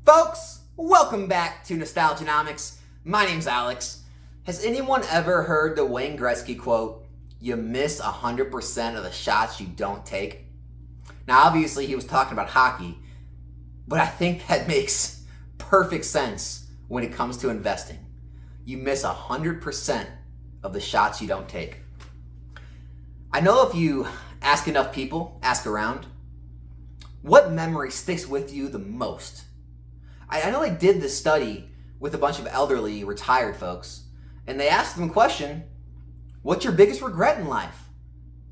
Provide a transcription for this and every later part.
Folks, welcome back to Nostalgianomics. My name's Alex. Has anyone ever heard the Wayne Gretzky quote, "You miss 100% of the shots you don't take"? Now, obviously, he was talking about hockey, but I think that makes perfect sense when it comes to investing. You miss 100% of the shots you don't take. I know if you ask enough people, ask around, what memory sticks with you the most? I know they did this study with a bunch of elderly retired folks, and they asked them a question, what's your biggest regret in life?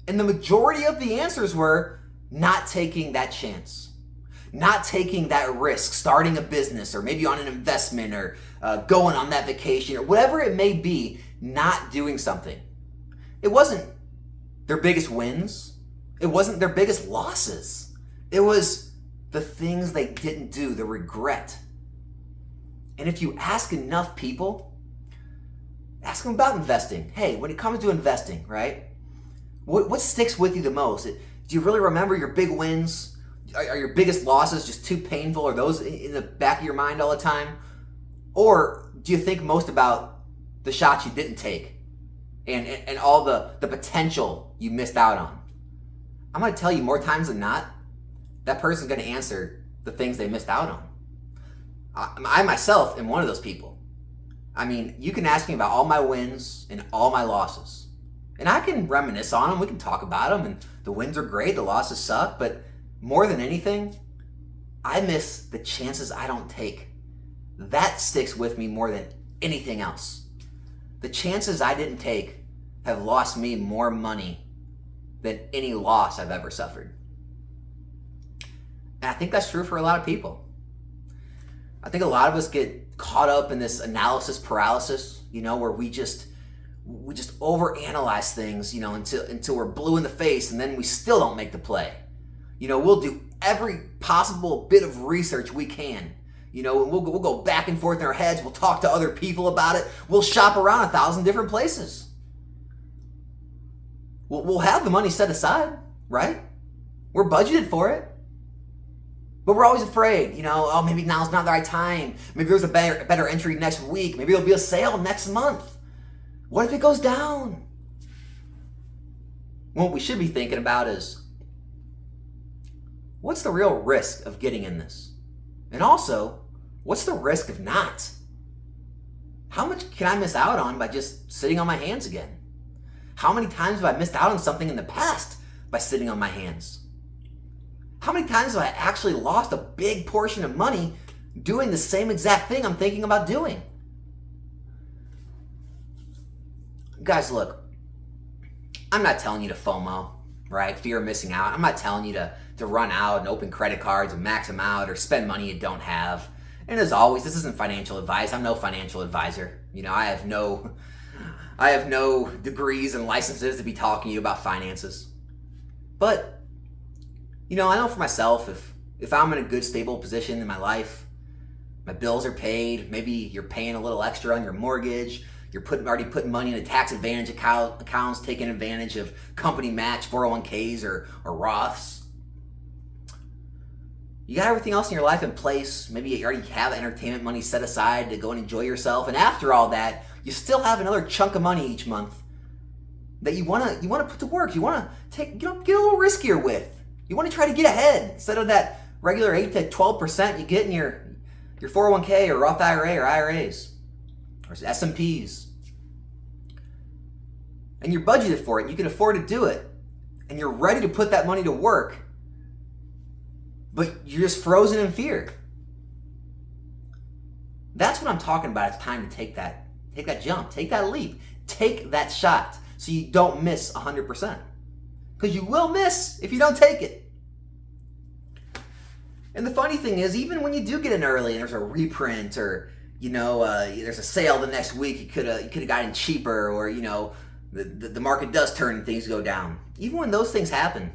And the majority of the answers were not taking that chance, not taking that risk, starting a business or maybe on an investment or going on that vacation or whatever it may be, not doing something. It wasn't their biggest wins. It wasn't their biggest losses. It was the things they didn't do, the regret. And if you ask enough people, ask them about investing. Hey, when it comes to investing, right? What sticks with you the most? Do you really remember your big wins? Are your biggest losses just too painful? Are those in the back of your mind all the time? Or do you think most about the shots you didn't take and all the potential you missed out on? I'm going to tell you more times than not, that person's going to answer the things they missed out on. I myself am one of those people. I mean, you can ask me about all my wins and all my losses. And I can reminisce on them. We can talk about them. And the wins are great. The losses suck. But more than anything, I miss the chances I don't take. That sticks with me more than anything else. The chances I didn't take have lost me more money than any loss I've ever suffered. And I think that's true for a lot of people. I think a lot of us get caught up in this analysis paralysis, where we just overanalyze things, until we're blue in the face, and then we still don't make the play. We'll do every possible bit of research we can. We'll go back and forth in our heads. We'll talk to other people about it. We'll shop around 1,000 different places. We'll have the money set aside, right? We're budgeted for it. But we're always afraid, maybe now's not the right time. Maybe there's a better entry next week. Maybe there'll be a sale next month. What if it goes down? What we should be thinking about is, what's the real risk of getting in this? And also, what's the risk of not? How much can I miss out on by just sitting on my hands again? How many times have I missed out on something in the past by sitting on my hands? How many times have I actually lost a big portion of money doing the same exact thing I'm thinking about doing? Guys, look, I'm not telling you to FOMO, right? Fear of missing out. I'm not telling you to run out and open credit cards and max them out or spend money you don't have. And as always, this isn't financial advice. I'm no financial advisor. I have no degrees and licenses to be talking to you about finances. But I know for myself, if I'm in a good, stable position in my life, my bills are paid, maybe you're paying a little extra on your mortgage, you're already putting money into tax advantage accounts, taking advantage of company match 401ks or Roths. You got everything else in your life in place. Maybe you already have entertainment money set aside to go and enjoy yourself. And after all that, you still have another chunk of money each month that you want to put to work. You want to get a little riskier with. You want to try to get ahead instead of that regular 8 to 12% you get in your 401k or Roth IRA or IRAs or S&Ps. And you're budgeted for it and you can afford to do it. And you're ready to put that money to work. But you're just frozen in fear. That's what I'm talking about. It's time to take that jump, take that leap, take that shot so you don't miss 100%. Because you will miss if you don't take it. And the funny thing is, even when you do get in early and there's a reprint or, there's a sale the next week, you could have gotten cheaper or, the market does turn and things go down. Even when those things happen,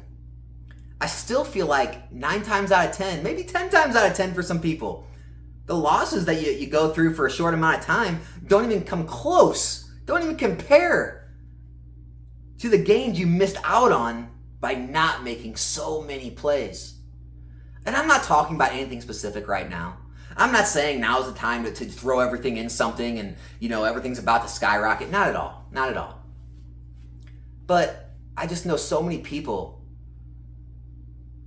I still feel like 9 times out of 10, maybe 10 times out of 10 for some people, the losses that you go through for a short amount of time don't even come close, don't even compare to the gains you missed out on by not making so many plays. And I'm not talking about anything specific right now. I'm not saying now's the time to throw everything in something and, everything's about to skyrocket. Not at all. Not at all. But I just know so many people,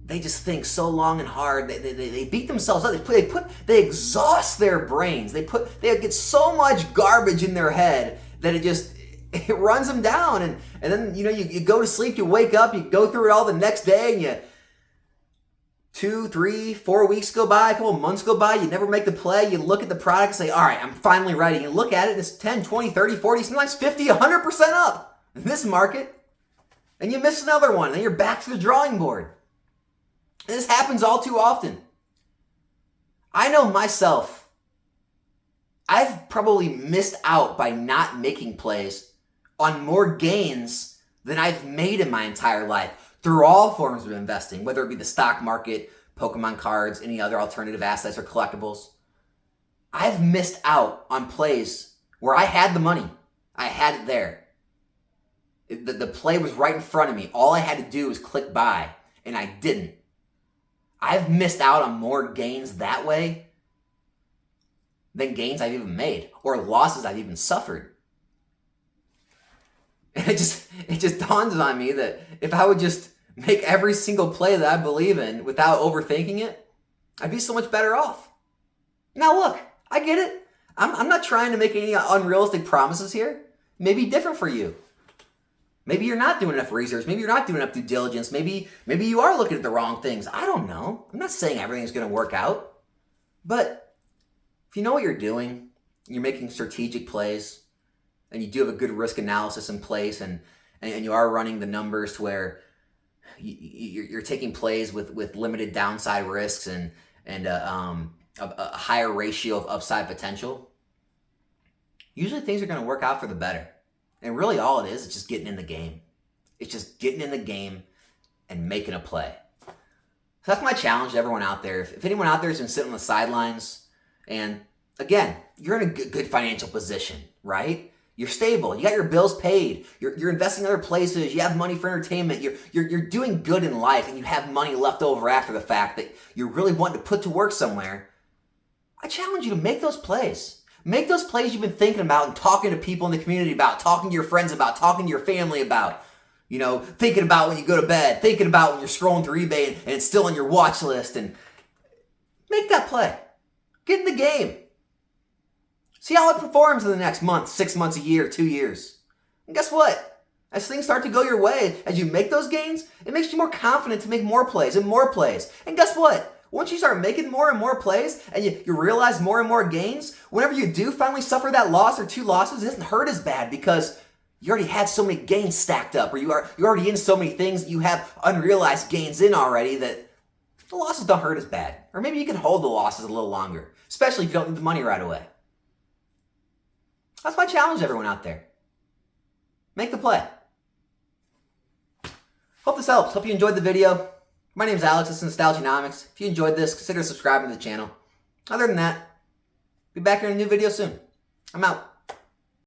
they just think so long and hard. They beat themselves up. They exhaust their brains. They get so much garbage in their head that it runs them down. And then, you go to sleep, you wake up, you go through it all the next day, and 2, 3, 4 weeks go by, a couple of months go by, you never make the play, you look at the product and say, all right, I'm finally ready. You look at it, and it's 10, 20, 30, 40, sometimes 50, 100% up in this market. And you miss another one, and then you're back to the drawing board. And this happens all too often. I know myself, I've probably missed out by not making plays on more gains than I've made in my entire life through all forms of investing, whether it be the stock market, Pokemon cards, any other alternative assets or collectibles. I've missed out on plays where I had the money. I had it there. The play was right in front of me. All I had to do was click buy, and I didn't. I've missed out on more gains that way than gains I've even made or losses I've even suffered. And it just dawns on me that if I would just make every single play that I believe in without overthinking it, I'd be so much better off. Now look, I get it. I'm not trying to make any unrealistic promises here. It may be different for you. Maybe you're not doing enough research. Maybe you're not doing enough due diligence. Maybe you are looking at the wrong things. I don't know. I'm not saying everything's going to work out. But if you know what you're doing, you're making strategic plays, and you do have a good risk analysis in place, and you are running the numbers to where you're taking plays with limited downside risks and a higher ratio of upside potential, usually things are going to work out for the better. And really all it is just getting in the game. It's just getting in the game and making a play. So that's my challenge to everyone out there. If anyone out there has been sitting on the sidelines, and again, you're in a good financial position, right? You're stable. You got your bills paid. You're investing in other places. You have money for entertainment. You're doing good in life, and you have money left over after the fact that you're really wanting to put to work somewhere. I challenge you to make those plays. Make those plays you've been thinking about and talking to people in the community about, talking to your friends about, talking to your family about, thinking about when you go to bed, thinking about when you're scrolling through eBay and it's still on your watch list, and make that play. Get in the game. See how it performs in the next month, 6 months, a year, 2 years. And guess what? As things start to go your way, as you make those gains, it makes you more confident to make more plays and more plays. And guess what? Once you start making more and more plays and you realize more and more gains, whenever you do finally suffer that loss or 2 losses, it doesn't hurt as bad because you already had so many gains stacked up, or you're already in so many things that you have unrealized gains in already that the losses don't hurt as bad. Or maybe you can hold the losses a little longer, especially if you don't need the money right away. That's my challenge to everyone out there. Make the play. Hope this helps. Hope you enjoyed the video. My name's Alex. This is Nostalgianomics. If you enjoyed this, consider subscribing to the channel. Other than that, be back here in a new video soon. I'm out.